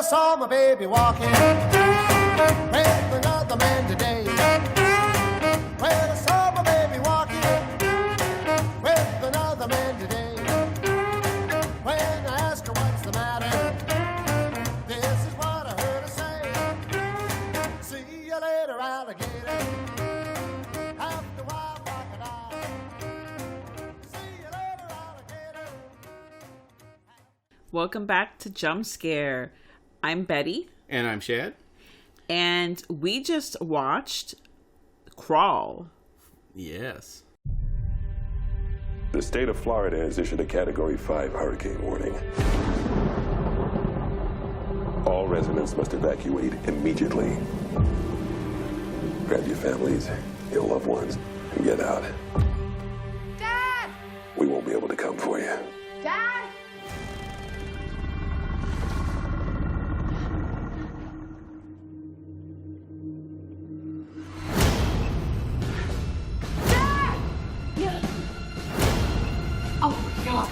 saw my baby walking with another man today. Well, I saw my baby walking with another man today. When I asked her what's the matter, this is what I heard her say. See you later, alligator. After a while, crocodile. See you later, alligator. Welcome back to Jump Scare. I'm Betty. And I'm Shad. And we just watched Crawl. Yes. The state of Florida has issued a Category 5 hurricane warning. All residents must evacuate immediately. Grab your families, your loved ones, and get out. Dad! We won't be able to come for you. Dad! Dad! Oh my God.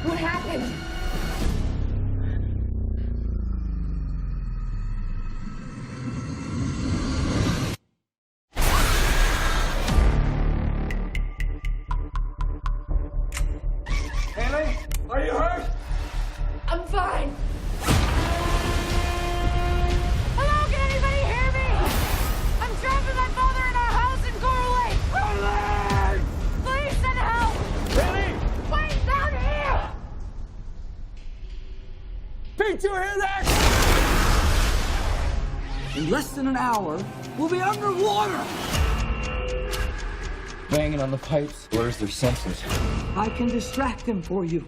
What happened? Haley, are you hurt? I'm fine. Hello, can anybody hear me? I'm trapped with my father in our house in Coral Lake. Please send help. Haley! Wait, down here. Pete, you hear that? In less than an hour, we'll be underwater. Banging on the pipes blurs their senses. I can distract them for you.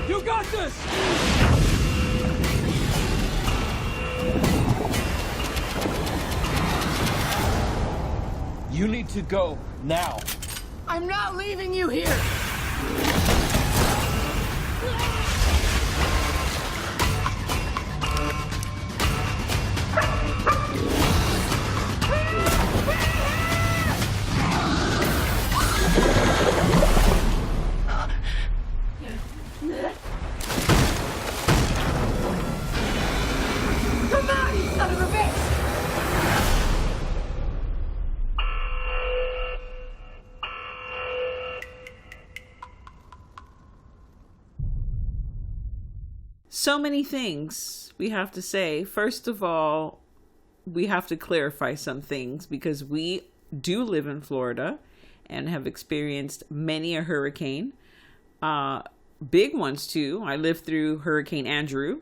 You got this! You need to go now. I'm not leaving you here. Come on, you son of a bitch! So many things we have to say. First of all, we have to clarify some things because we do live in Florida and have experienced many a hurricane. Big ones too. I lived through Hurricane Andrew.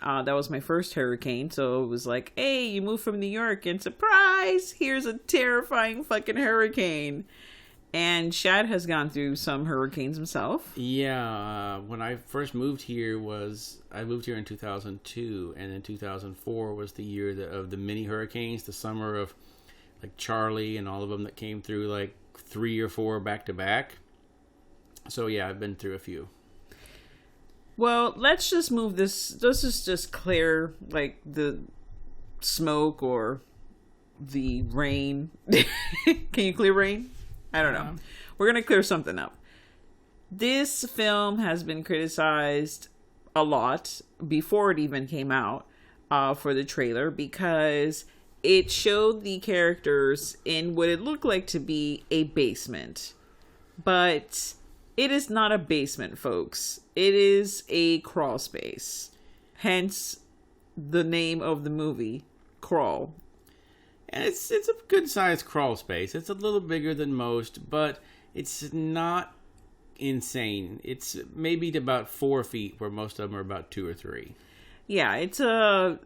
That was my first hurricane. So it was like, hey, you moved from New York and surprise, here's a terrifying fucking hurricane. And Shad has gone through some hurricanes himself. Yeah, when I first moved here I moved here in 2002, and then 2004 was the year of the mini hurricanes, the summer of like Charlie and all of them that came through like 3 or 4 back to back. So yeah, I've been through a few. Well, let's just move this. Let's just clear like the smoke or the rain. Can you clear rain? I don't know. We're going to clear something up. This film has been criticized a lot before it even came out for the trailer because it showed the characters in what it looked like to be a basement. But it is not a basement, folks. It is a crawl space. Hence the name of the movie, Crawl. And it's a good sized crawl space. It's a little bigger than most, but it's not insane. It's maybe about 4 feet, where most of them are about 2 or 3. Yeah, it's a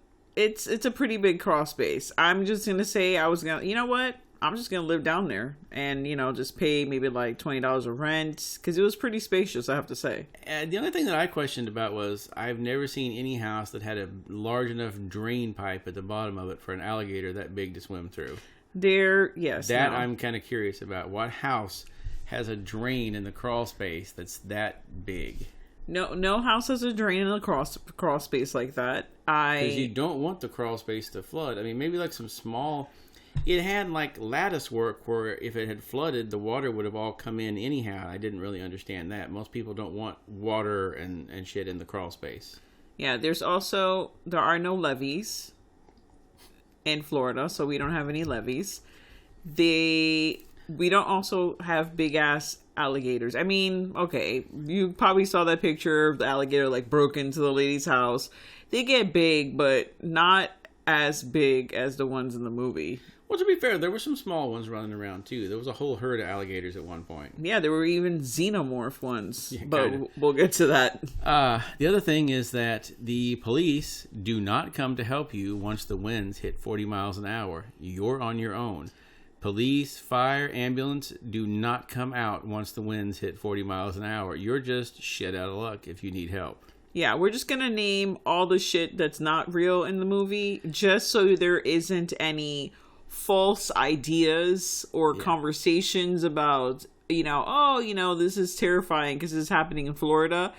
pretty big crawl space. I'm just gonna say you know what? I'm just gonna live down there and just pay maybe like $20 of rent because it was pretty spacious, I have to say. The only thing that I questioned about was I've never seen any house that had a large enough drain pipe at the bottom of it for an alligator that big to swim through. I'm kind of curious about. What house has a drain in the crawl space that's that big? No house has a drain in the crawl space like that. Because you don't want the crawl space to flood. I mean, maybe like some small It had like lattice work where if it had flooded, the water would have all come in anyhow. I didn't really understand that. Most people don't want water and shit in the crawl space. Yeah, there are no levees in Florida, so we don't have any levees. We don't also have big ass alligators. I mean, okay, you probably saw that picture of the alligator like broke into the lady's house. They get big, but not as big as the ones in the movie. Well, to be fair, there were some small ones running around too. There was a whole herd of alligators at one point. Yeah, there were even xenomorph ones, Yeah, but kinda. we'll get to that. The other thing is that the police do not come to help you once the winds hit 40 miles an hour. You're on your own. Police, fire, ambulance do not come out once the winds hit 40 miles an hour. You're just shit out of luck if you need help. Yeah, we're just gonna name all the shit that's not real in the movie, just so there isn't any false ideas or conversations about, this is terrifying because this is happening in Florida.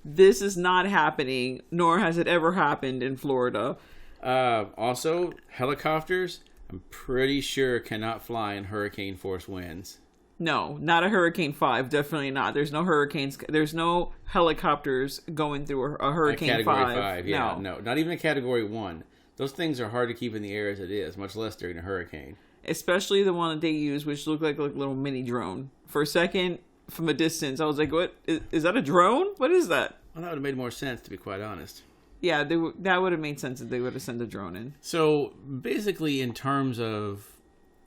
This is not happening, nor has it ever happened in Florida. Also, helicopters, I'm pretty sure cannot fly in hurricane force winds. No, not a Hurricane 5. Definitely not. There's no hurricanes. There's no helicopters going through a Hurricane Category 5. 5, yeah. No, not even a Category 1. Those things are hard to keep in the air as it is, much less during a hurricane. Especially the one that they use, which looked like a little mini drone. For a second, from a distance, I was like, what? Is that a drone? What is that? Well, that would have made more sense, to be quite honest. Yeah, that would have made sense if they would have sent a drone in. So, basically, in terms of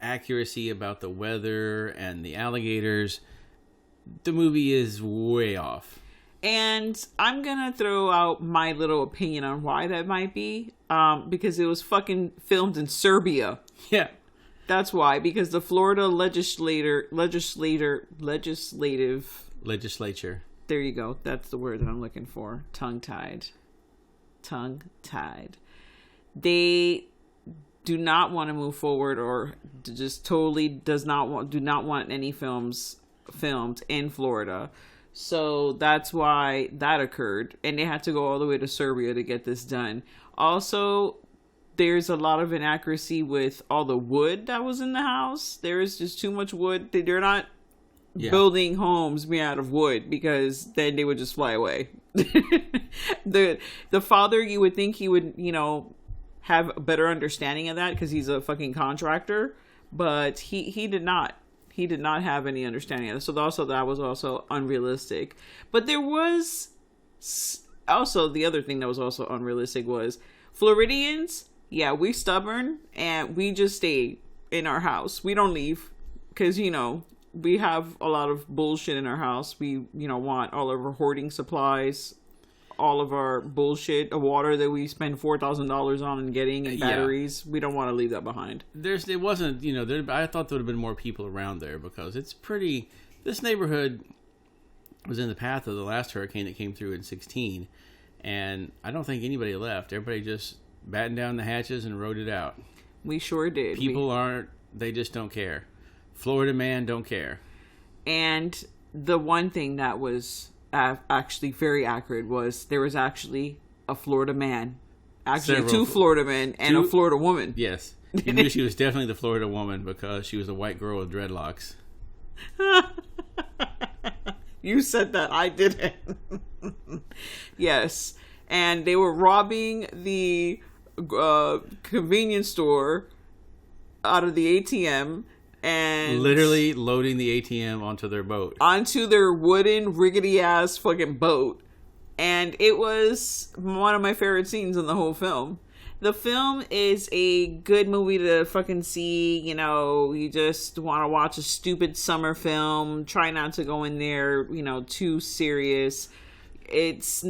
accuracy about the weather and the alligators, the movie is way off. And I'm going to throw out my little opinion on why that might be. Because it was fucking filmed in Serbia. Yeah. That's why. Because the Florida legislative... Legislature. There you go. That's the word that I'm looking for. Tongue-tied. They do not want to move forward, or just totally do not want any films filmed in Florida. So that's why that occurred, and they had to go all the way to Serbia to get this done. Also, there's a lot of inaccuracy with all the wood that was in the house. There is just too much wood. They're not building homes made out of wood, because then they would just fly away. The father, you would think he would, have a better understanding of that because he's a fucking contractor, but he did not. He did not have any understanding of it. So also that was also unrealistic. But there was also the other thing that was also unrealistic was Floridians. Yeah, we stubborn and we just stay in our house. We don't leave because, we have a lot of bullshit in our house. We, want all of our hoarding supplies, all of our bullshit, water that we spend $4,000 on and getting, and batteries. We don't want to leave that behind. It wasn't, I thought there would have been more people around there because it's pretty, this neighborhood was in the path of the last hurricane that came through in 2016. And I don't think anybody left. Everybody just battened down the hatches and rode it out. We sure did. They just don't care. Florida man don't care. And the one thing that was actually very accurate was there was actually a Florida man. Actually, two Florida men and a Florida woman. Yes. You knew she was definitely the Florida woman because she was a white girl with dreadlocks. You said that. I didn't. Yes. And they were robbing the convenience store out of the ATM and literally loading the ATM onto their boat. Onto their wooden, rickety-ass fucking boat. And it was one of my favorite scenes in the whole film. The film is a good movie to fucking see. You just want to watch a stupid summer film. Try not to go in there, too serious. It's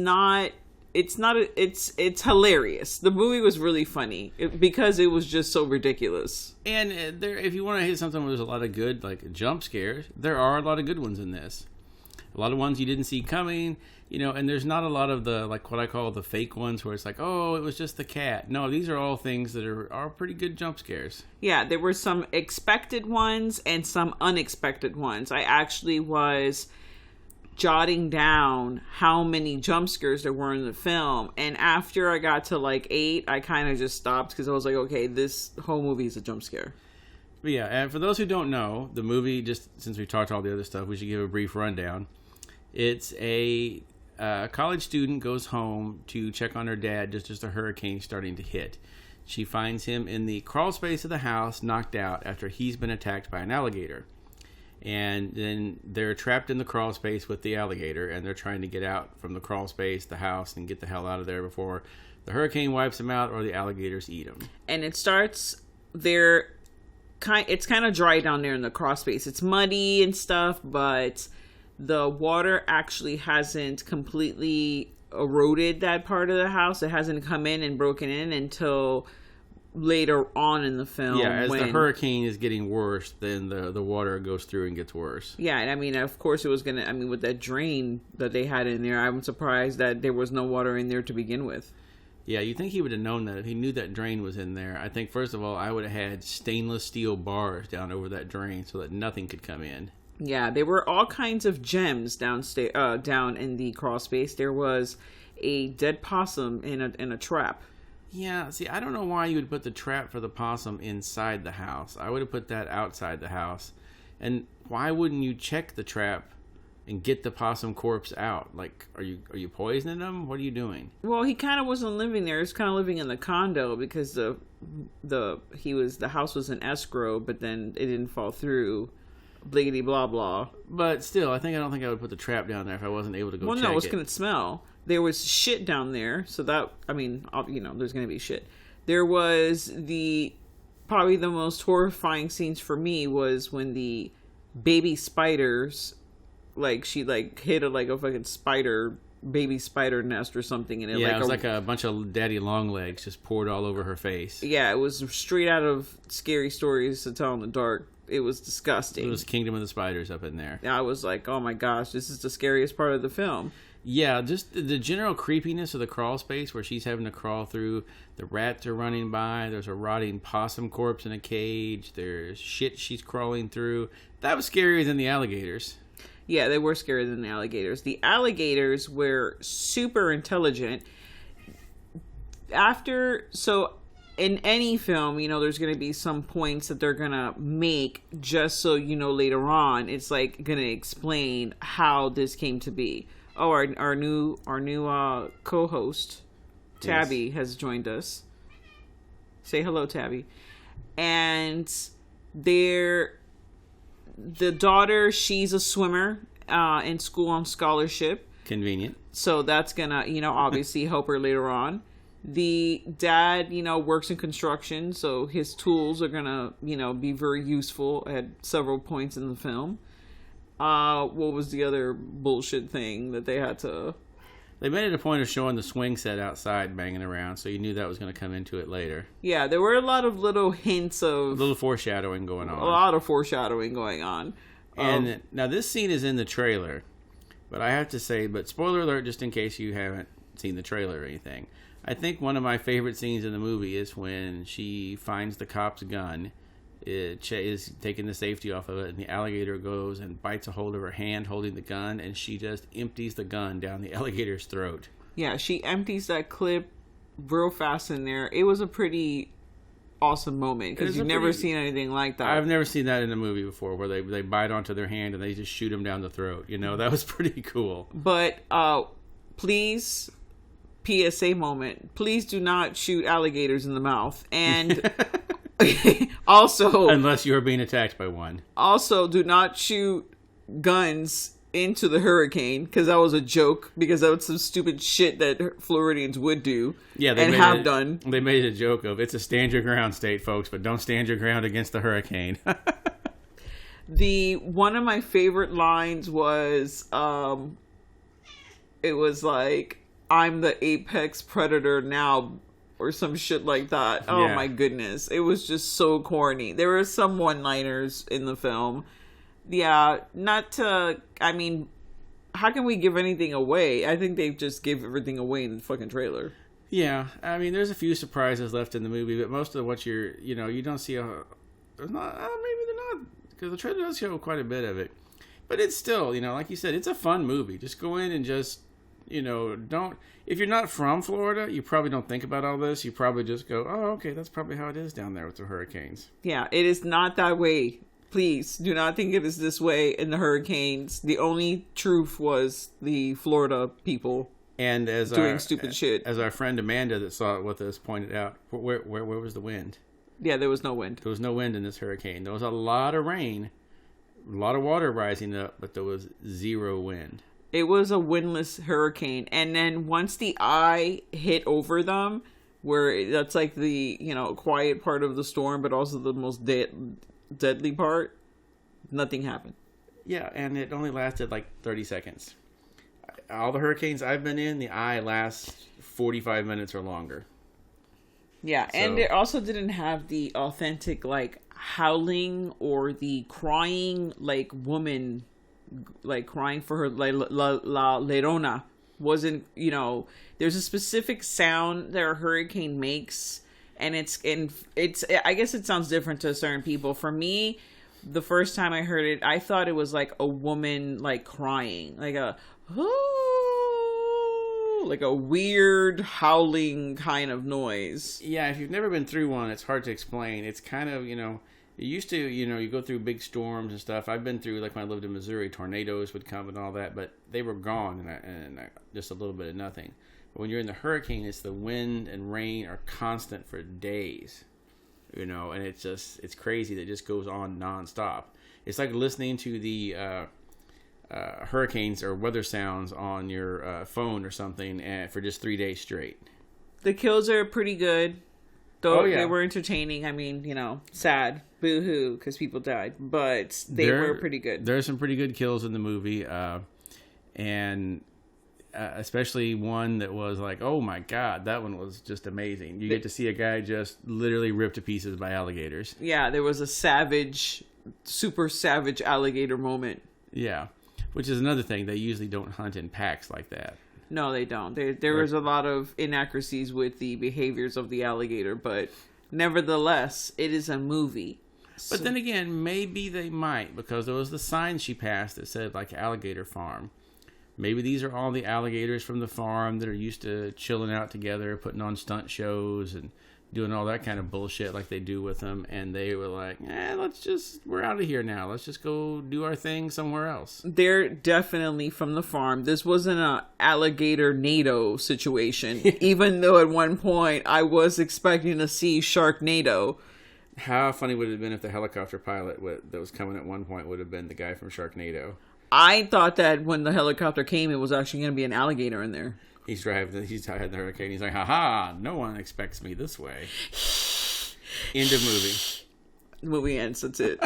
hilarious. The movie was really funny because it was just so ridiculous. And if you want to hit something where there's a lot of good, jump scares, there are a lot of good ones in this. A lot of ones you didn't see coming, and there's not a lot of the, what I call the fake ones where it's like, oh, it was just the cat. No, these are all things that are pretty good jump scares. Yeah, there were some expected ones and some unexpected ones. I actually was jotting down how many jump scares there were in the film, and after I got to 8, I kind of just stopped because I was like, okay, this whole movie is a jump scare. But yeah, and for those who don't know, the movie, just since we talked all the other stuff, we should give a brief rundown. It's a college student goes home to check on her dad just as the hurricane starting to hit. She finds him in the crawl space of the house, knocked out after he's been attacked by an alligator. And then they're trapped in the crawl space with the alligator, and they're trying to get out from the crawl space, the house, and get the hell out of there before the hurricane wipes them out or the alligators eat them. And it starts there. It's kind of dry down there in the crawl space. It's muddy and stuff, but the water actually hasn't completely eroded that part of the house. It hasn't come in and broken in until later on in the film. Yeah, as the hurricane is getting worse, then the water goes through and gets worse. Yeah, and I mean, of course it was going to, I mean, with that drain that they had in there, I'm surprised that there was no water in there to begin with. Yeah, you'd think he would have known that if he knew that drain was in there. I think, first of all, I would have had stainless steel bars down over that drain so that nothing could come in. Yeah, there were all kinds of gems down in the crawl space. There was a dead possum in a trap. Yeah, see, I don't know why you would put the trap for the possum inside the house. I would have put that outside the house. And why wouldn't you check the trap and get the possum corpse out? Like, are you poisoning them? What are you doing? Well, he kind of wasn't living there. He was kind of living in the condo because the house was in escrow, but then it didn't fall through. Bliggity blah blah. But still, I don't think I would put the trap down there if I wasn't able to go check it. Well, no, it's going to smell. There was shit down there, so that, I mean, you know, there's going to be shit. There was probably the most horrifying scenes for me was when the baby spiders, like, she, like, hit a fucking baby spider nest or something. And it, it was like a bunch of daddy long legs just poured all over her face. Yeah, it was straight out of Scary Stories to Tell in the Dark. It was disgusting. It was Kingdom of the Spiders up in there. I was like, oh my gosh, this is the scariest part of the film. Yeah, just the general creepiness of the crawl space where she's having to crawl through. The rats are running by. There's a rotting possum corpse in a cage. There's shit she's crawling through. That was scarier than the alligators. Yeah, they were scarier than the alligators. The alligators were super intelligent. In any film, you know, there's going to be some points that they're going to make just so, you know, later on, it's like going to explain how this came to be. Oh, our new co-host, Tabby, has joined us. Say hello, Tabby. And the daughter, she's a swimmer in school on scholarship. Convenient. So that's going to, you know, obviously help her later on. The dad, you know, works in construction, so his tools are going to, you know, be very useful at several points in the film. What was the other bullshit thing that they had to... They made it a point of showing the swing set outside banging around, so you knew that was going to come into it later. Yeah, there were a lot of little hints of... A little foreshadowing going on. A lot of foreshadowing going on. And now this scene is in the trailer, but I have to say, spoiler alert just in case you haven't seen the trailer or anything. I think one of my favorite scenes in the movie is when she finds the cop's gun. It is taking the safety off of it, and the alligator goes and bites a hold of her hand holding the gun, and she just empties the gun down the alligator's throat. Yeah, she empties that clip real fast in there. It was a pretty awesome moment, because you've never seen anything like that. I've never seen that in a movie before, where they bite onto their hand and they just shoot them down the throat. You know, that was pretty cool. But, please... PSA moment. Please do not shoot alligators in the mouth. And also... Unless you are being attacked by one. Also, do not shoot guns into the hurricane, because that was a joke, because that was some stupid shit that Floridians would do. Yeah, done. They made a joke of, it's a stand your ground state, folks, but don't stand your ground against the hurricane. One of my favorite lines was, it was like, I'm the apex predator now, or some shit like that. Oh my goodness. It was just so corny. There were some one-liners in the film. Yeah, I mean, how can we give anything away? I think they just gave everything away in the fucking trailer. Yeah, I mean, there's a few surprises left in the movie, but most of what you don't see there's not, maybe they're not, because the trailer does show quite a bit of it. But it's still, like you said, it's a fun movie. Just go in and just, don't. If you're not from Florida, you probably don't think about all this. You probably just go, "Oh, okay, that's probably how it is down there with the hurricanes." Yeah, it is not that way. Please do not think it is this way in the hurricanes. The only truth was the Florida people And as doing stupid shit. as our friend Amanda that saw it with us pointed out, where was the wind? Yeah, there was no wind. There was no wind in this hurricane. There was a lot of rain, a lot of water rising up, but there was zero wind. It was a windless hurricane. And then once the eye hit over them, where that's like the, quiet part of the storm, but also the most deadly part, nothing happened. Yeah, and it only lasted like 30 seconds. All the hurricanes I've been in, the eye lasts 45 minutes or longer. Yeah, and So- it also didn't have the authentic, like, howling or the crying, like, woman, like, crying for her, like, La Llorona. Wasn't, there's a specific sound that a hurricane makes, and it's, I guess it sounds different to certain people. For me, the first time I heard it, I thought it was, like, a woman, like, crying. Like like a weird howling kind of noise. Yeah, if you've never been through one, it's hard to explain. It's kind of, it used to, you go through big storms and stuff. I've been through, like when I lived in Missouri, tornadoes would come and all that, but they were gone and just a little bit of nothing. But when you're in the hurricane, it's the wind and rain are constant for days, and it's crazy that it just goes on nonstop. It's like listening to the hurricanes or weather sounds on your phone or something for just 3 days straight. The kills are pretty good, though. Oh, yeah. They were entertaining. I mean, sad, boo-hoo, because people died, but they were pretty good. There's some pretty good kills in the movie, and especially one that was like, oh my god, that one was just amazing. You get to see a guy just literally ripped to pieces by alligators. Yeah, there was a super savage alligator moment. Yeah, which is another thing. They usually don't hunt in packs like that. No, they don't. There was a lot of inaccuracies with the behaviors of the alligator, but nevertheless, it is a movie. But then again, maybe they might, because there was the sign she passed that said, like, alligator farm. Maybe these are all the alligators from the farm that are used to chilling out together, putting on stunt shows and doing all that kind of bullshit like they do with them. And they were like, we're out of here now. Let's just go do our thing somewhere else. They're definitely from the farm. This wasn't a alligator NATO situation, even though at one point I was expecting to see Sharknado. How funny would it have been if the helicopter pilot that was coming at one point would have been the guy from Sharknado? I thought that when the helicopter came, it was actually going to be an alligator in there. He's driving the hurricane. He's like, haha, no one expects me this way. End of movie. Movie ends. That's it.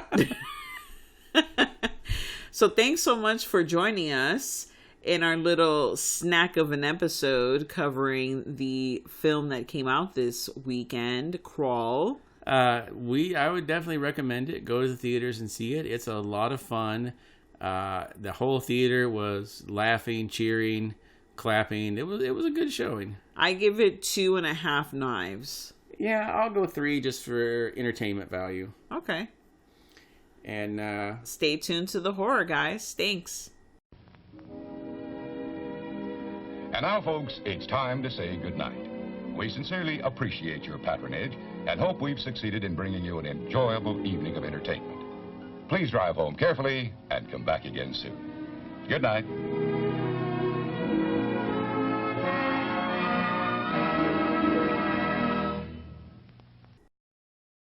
So thanks so much for joining us in our little snack of an episode covering the film that came out this weekend, Crawl. I would definitely recommend it. Go to the theaters and see it. It's a lot of fun. The whole theater was laughing, cheering, clapping. It was a good showing. I give it 2.5 knives. Yeah, I'll go 3 just for entertainment value. Okay. And Stay tuned to the horror, guys. Thanks. And now, folks, it's time to say goodnight. We sincerely appreciate your patronage and hope we've succeeded in bringing you an enjoyable evening of entertainment. Please drive home carefully and come back again soon. Good night.